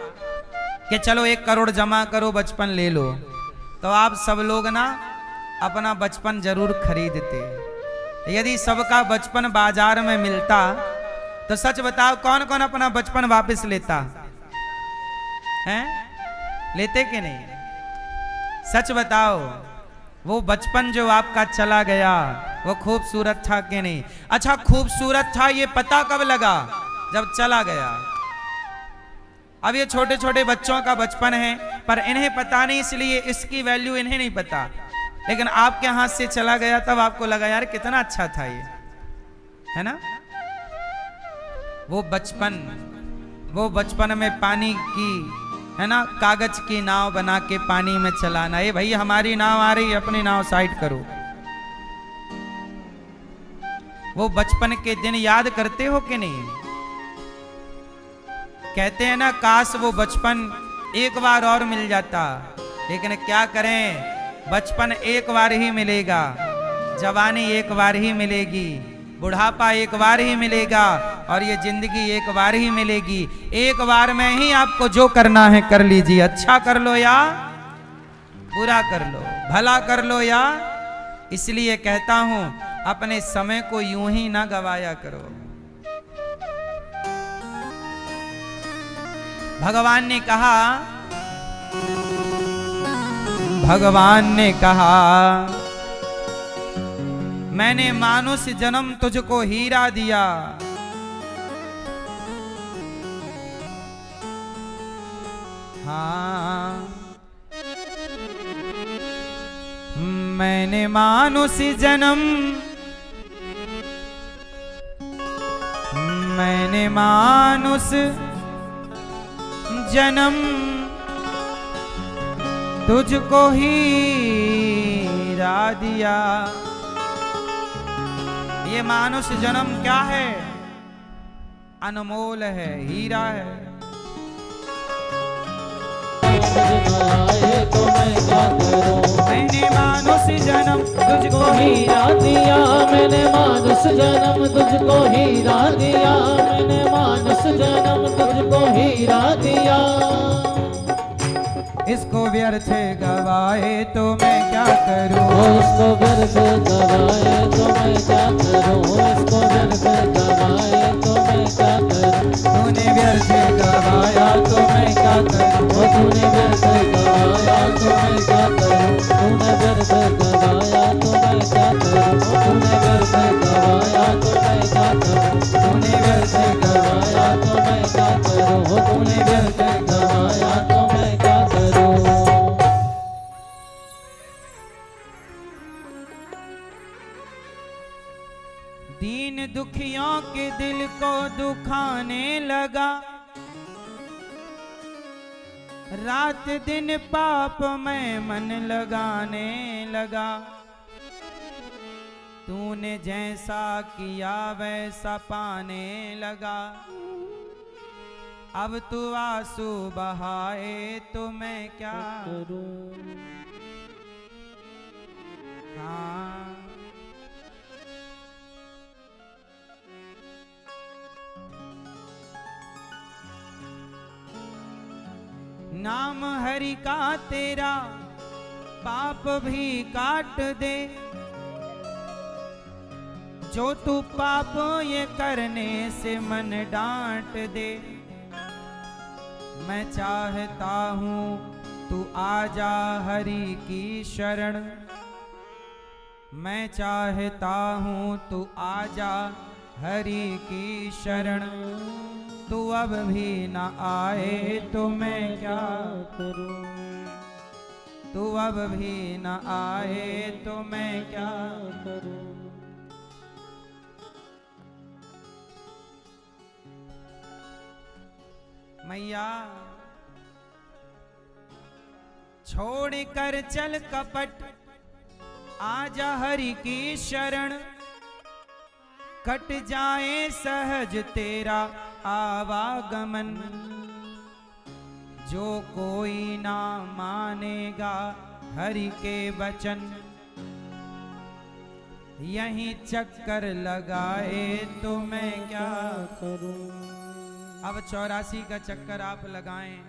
कि चलो 1 करोड़ जमा करो बचपन ले लो, तो आप सब लोग ना अपना बचपन जरूर खरीदते। यदि सबका बचपन बाजार में मिलता तो सच बताओ कौन कौन अपना बचपन वापस लेता हैं? लेते कि नहीं? सच बताओ, वो बचपन जो आपका चला गया वो खूबसूरत था कि नहीं? अच्छा, खूबसूरत था ये पता कब लगा? जब चला गया। अब ये छोटे छोटे बच्चों का बचपन है, पर इन्हें पता नहीं, इसलिए इसकी वैल्यू इन्हें नहीं पता। लेकिन आपके हाथ से चला गया तब आपको लगा यार कितना अच्छा था ये, है ना? वो बचपन में पानी की, है ना, कागज की नाव बना के पानी में चलाना। ये भाई हमारी नाव आ रही है, अपनी नाव साइड करो। वो बचपन के दिन याद करते हो कि नहीं? कहते हैं ना, काश वो बचपन एक बार और मिल जाता। लेकिन क्या करें, बचपन एक बार ही मिलेगा, जवानी एक बार ही मिलेगी, बुढ़ापा एक बार ही मिलेगा, और ये जिंदगी एक बार ही मिलेगी। एक बार में ही आपको जो करना है कर लीजिए। अच्छा कर लो या बुरा कर लो, भला कर लो या। इसलिए कहता हूं, अपने समय को यूं ही ना गवाया करो। भगवान ने कहा मैंने मानुष जन्म तुझको हीरा दिया। हाँ, मैंने मानुष जन्म, मैंने मानुष जन्म तुझको हीरा दिया। ये मानुष जन्म क्या है? अनमोल है, हीरा है। तो मैं क्या करूं? मैंने मानुष जन्म तुझको हीरा दिया, मैंने मानुष जन्म तुझको हीरा दिया, मैंने मानुष जन्म तुझको हीरा दिया। इसको व्यर्थ गवाए तो मैं क्या करूं? इसको व्यर्थ गवाए तो मैं क्या करूं? इसको व्यर्थ गवाए तो मैं क्या करूं? तूने व्यर्थ गवाया तो मैं क्या करूं? तूने व्यर्थ गवाया तो मैं क्या करूं? तूने व्यर्थ गवाया तो मैं क्या करूं? तूने व्यर्थ गवाया तो मैं क्या करूं? तूने व्यर्थ गवाया तो मैं क्या करूं? तूने व्यर्थ गवाया तो मैं क्या करूं? दीन दुखियों के दिल को दुखाने लगा, रात दिन पाप में मन लगाने लगा। तूने जैसा किया वैसा पाने लगा, अब तू आंसू बहाए तो मैं क्या करूं। हाँ नाम हरि का तेरा पाप भी काट दे, जो तू पाप ये करने से मन डांट दे। मैं चाहता हूँ तू आजा हरि की शरण, मैं चाहता हूँ तू आजा हरि की शरण। तू अब भी न आए तो मैं क्या करूं, तू अब भी न आए तो मैं क्या करूं। मैया छोड़ कर चल कपट, आजा हरि की शरण। कट जाए सहज तेरा आवागमन, जो कोई ना मानेगा हरि के वचन, यहीं चक्कर लगाए तो मैं क्या करूं। अब 84 का चक्कर आप लगाएं।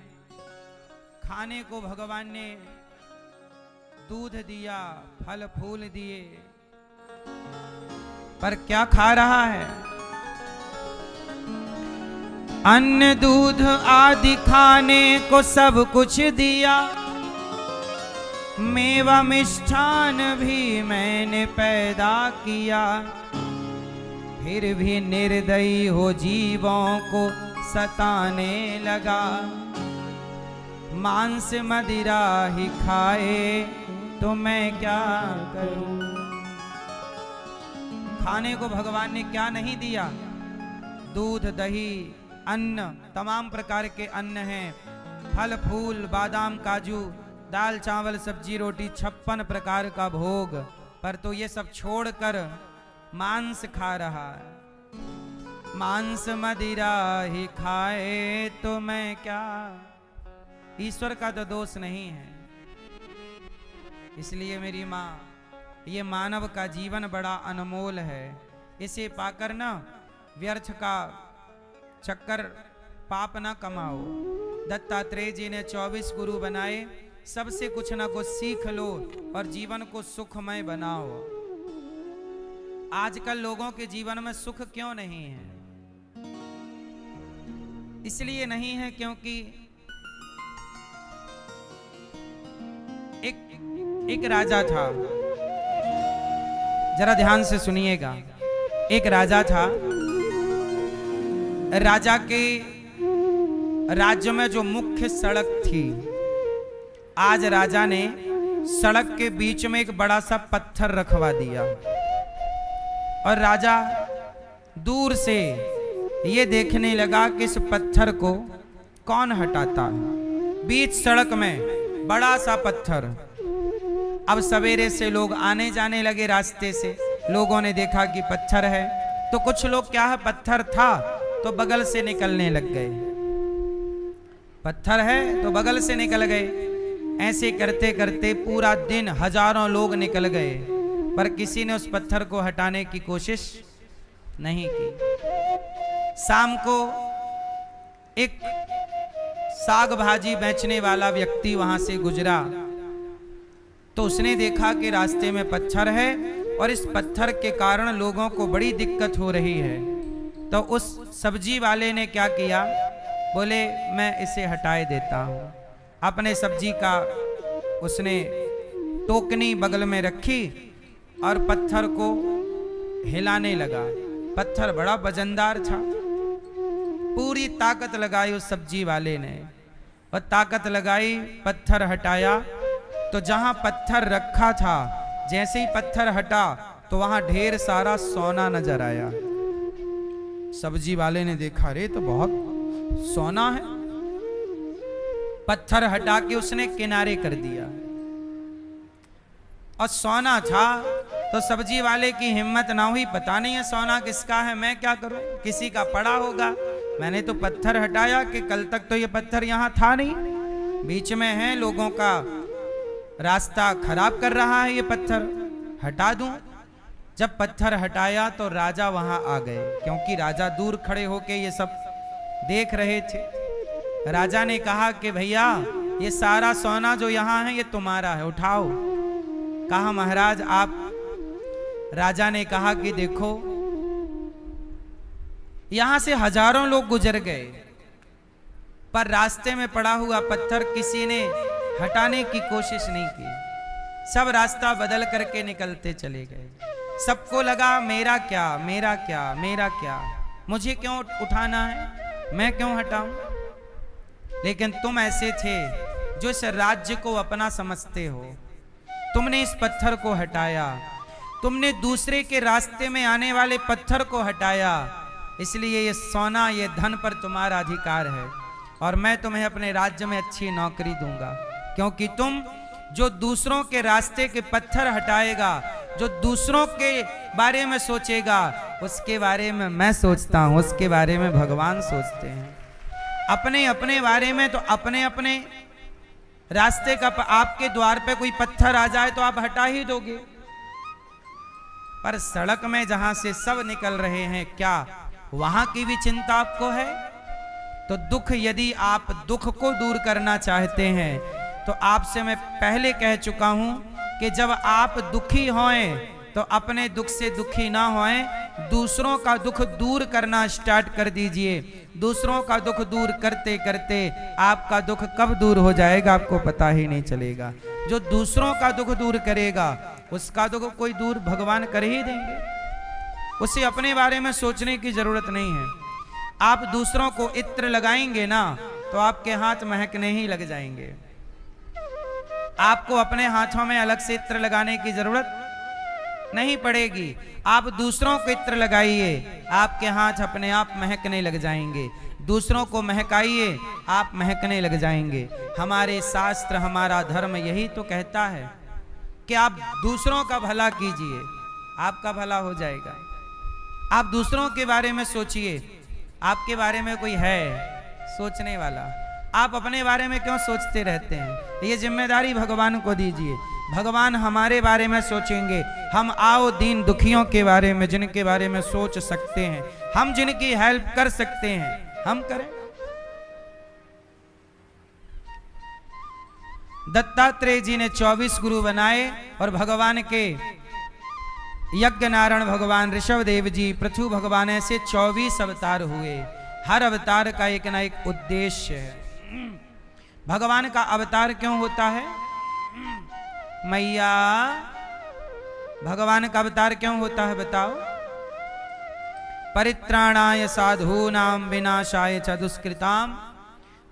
खाने को भगवान ने दूध दिया, फल फूल दिए, पर क्या खा रहा है। अन्न दूध आदि खाने को सब कुछ दिया, मेवा मिष्ठान भी मैंने पैदा किया, फिर भी निर्दयी हो जीवों को सताने लगा। मांस मदिरा ही खाए तो मैं क्या करूं। खाने को भगवान ने क्या नहीं दिया। दूध दही अन्न, तमाम प्रकार के अन्न हैं, फल फूल बादाम काजू दाल चावल सब्जी रोटी 56 प्रकार का भोग, पर तो ये सब छोड़कर मांस खा रहा है। मांस मदिरा ही खाए तो मैं क्या। ईश्वर का तो दोष नहीं है। इसलिए मेरी माँ, ये मानव का जीवन बड़ा अनमोल है। इसे पाकर ना व्यर्थ का चक्कर पाप ना कमाओ। दत्तात्रेय जी ने 24 गुरु बनाए। सबसे कुछ ना कुछ सीख लो और जीवन को सुखमय बनाओ। आजकल लोगों के जीवन में सुख क्यों नहीं है? इसलिए नहीं है क्योंकि एक राजा था। जरा ध्यान से सुनिएगा। एक राजा था। राजा के राज्य में जो मुख्य सड़क थी, आज राजा ने सड़क के बीच में एक बड़ा सा पत्थर रखवा दिया और राजा दूर से ये देखने लगा कि इस पत्थर को कौन हटाता है। बीच सड़क में बड़ा सा पत्थर। अब सवेरे से लोग आने जाने लगे रास्ते से। लोगों ने देखा कि पत्थर है, तो कुछ लोग क्या है, पत्थर था तो बगल से निकलने लग गए। पत्थर है तो बगल से निकल गए। ऐसे करते करते पूरा दिन हजारों लोग निकल गए, पर किसी ने उस पत्थर को हटाने की कोशिश नहीं की। शाम को एक साग भाजी बेचने वाला व्यक्ति वहां से गुजरा, तो उसने देखा कि रास्ते में पत्थर है और इस पत्थर के कारण लोगों को बड़ी दिक्कत हो रही है। तो उस सब्जी वाले ने क्या किया, बोले मैं इसे हटाए देता हूँ। अपने सब्जी का उसने टोकनी बगल में रखी और पत्थर को हिलाने लगा। पत्थर बड़ा वजनदार था। पूरी ताकत लगाई उस सब्जी वाले ने, और ताकत लगाई, पत्थर हटाया। तो जहां पत्थर रखा था, जैसे ही पत्थर हटा तो वहां ढेर सारा सोना नजर आया। सब्जी वाले ने देखा, रे तो बहुत सोना है। पत्थर हटा के उसने किनारे कर दिया और सोना था। तो सब्जी वाले की हिम्मत ना हुई, पता नहीं है सोना किसका है, मैं क्या करूं, किसी का पड़ा होगा। मैंने तो पत्थर हटाया कि कल तक तो ये पत्थर यहां था नहीं, बीच में है, लोगों का रास्ता खराब कर रहा है, ये पत्थर हटा दूं। जब पत्थर हटाया तो राजा वहां आ गए, क्योंकि राजा दूर खड़े होके ये सब देख रहे थे। राजा ने कहा कि भैया ये सारा सोना जो यहाँ है ये तुम्हारा है, उठाओ। कहा महाराज आप। राजा ने कहा कि देखो यहां से हजारों लोग गुजर गए, पर रास्ते में पड़ा हुआ पत्थर किसी ने हटाने की कोशिश नहीं की। सब रास्ता बदल करके निकलते चले गए। सबको लगा मेरा क्या, मेरा क्या, मेरा क्या, मुझे क्यों उठाना है, मैं क्यों हटाऊं। लेकिन तुम ऐसे थे जो इस राज्य को अपना समझते हो। तुमने इस पत्थर को हटाया, तुमने दूसरे के रास्ते में आने वाले पत्थर को हटाया, इसलिए ये सोना, ये धन पर तुम्हारा अधिकार है और मैं तुम्हें अपने राज्य में अच्छी नौकरी दूंगा। क्योंकि तुम जो दूसरों के रास्ते के पत्थर हटाएगा, जो दूसरों के बारे में सोचेगा, उसके बारे में मैं सोचता हूं, उसके बारे में भगवान सोचते हैं। अपने अपने बारे में तो अपने अपने रास्ते का आपके द्वार पे कोई पत्थर आ जाए तो आप हटा ही दोगे, पर सड़क में जहां से सब निकल रहे हैं, क्या वहां की भी चिंता आपको है? तो दुख, यदि आप दुख को दूर करना चाहते हैं तो आपसे मैं पहले कह चुका हूं कि जब आप दुखी होएं तो अपने दुख से दुखी ना होएं, दूसरों का दुख दूर करना स्टार्ट कर दीजिए। दूसरों का दुख दूर करते करते आपका दुख कब दूर हो जाएगा आपको पता ही नहीं चलेगा। जो दूसरों का दुख दूर करेगा उसका दुख कोई दूर भगवान कर ही देंगे, उसे अपने बारे में सोचने की जरूरत नहीं है। आप दूसरों को इत्र लगाएंगे ना तो आपके हाथ महकने ही लग जाएंगे। आपको अपने हाथों में अलग से इत्र लगाने की जरूरत नहीं पड़ेगी। आप दूसरों को इत्र लगाइए, आपके हाथ अपने आप महकने लग जाएंगे। दूसरों को महकाइए, आप महकने लग जाएंगे। हमारे शास्त्र, हमारा धर्म यही तो कहता है कि आप दूसरों का भला कीजिए, आपका भला हो जाएगा। आप दूसरों के बारे में सोचिए, आपके बारे में कोई है सोचने वाला? आप अपने बारे में क्यों सोचते रहते हैं? ये जिम्मेदारी भगवान को दीजिए। भगवान हमारे बारे में सोचेंगे। हम आओ दीन दुखियों के बारे में, जिनके बारे में सोच सकते हैं, हम जिनकी हेल्प कर सकते हैं, हम करें। दत्तात्रेय जी ने 24 गुरु बनाए और भगवान के यज्ञ नारायण भगवान, ऋषभ देव जी, पृथु भगवान, ऐसे 24 अवतार हुए। हर अवतार का एक ना एक उद्देश्य है। भगवान का अवतार क्यों होता है? मैया, भगवान का अवतार क्यों होता है बताओ? परित्राणाय साधूनां विनाशाय च दुष्कृतां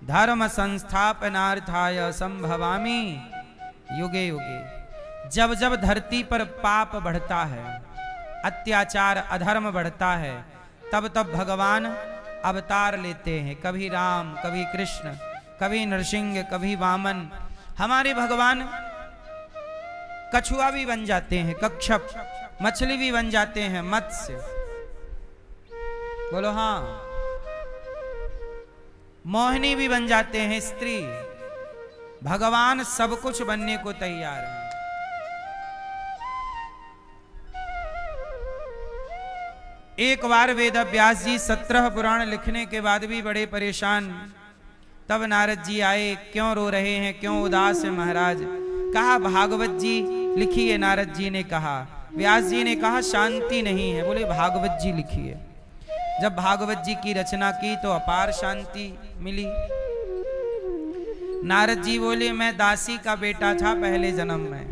धर्म संस्थापनार्थाय संभवामि युगे युगे। जब जब धरती पर पाप बढ़ता है, अत्याचार अधर्म बढ़ता है, तब तब भगवान अवतार लेते हैं। कभी राम, कभी कृष्ण, कभी नरसिंह, कभी वामन। हमारे भगवान कछुआ भी बन जाते हैं, कच्छप, मछली भी बन जाते हैं, मत्स्य। बोलो हाँ। मोहिनी भी बन जाते हैं, स्त्री। भगवान सब कुछ बनने को तैयार है। एक बार वेद व्यास जी 17 पुराण लिखने के बाद भी बड़े परेशान। तब नारद जी आए, क्यों रो रहे हैं, क्यों उदास है महाराज? कहा भागवत जी लिखिए। नारद जी ने कहा, व्यास जी ने कहा शांति नहीं है। बोले भागवत जी लिखिए। जब भागवत जी की रचना की तो अपार शांति मिली। नारद जी बोले मैं दासी का बेटा था पहले जन्म में।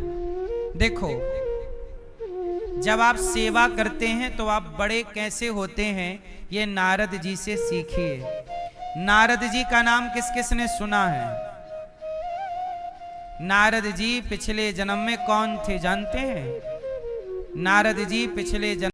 देखो, जब आप सेवा करते हैं तो आप बड़े कैसे होते हैं, ये नारद जी से सीखिए। नारद जी का नाम किस किस ने सुना है? नारद जी पिछले जन्म में कौन थे जानते हैं? नारद जी पिछले जन्म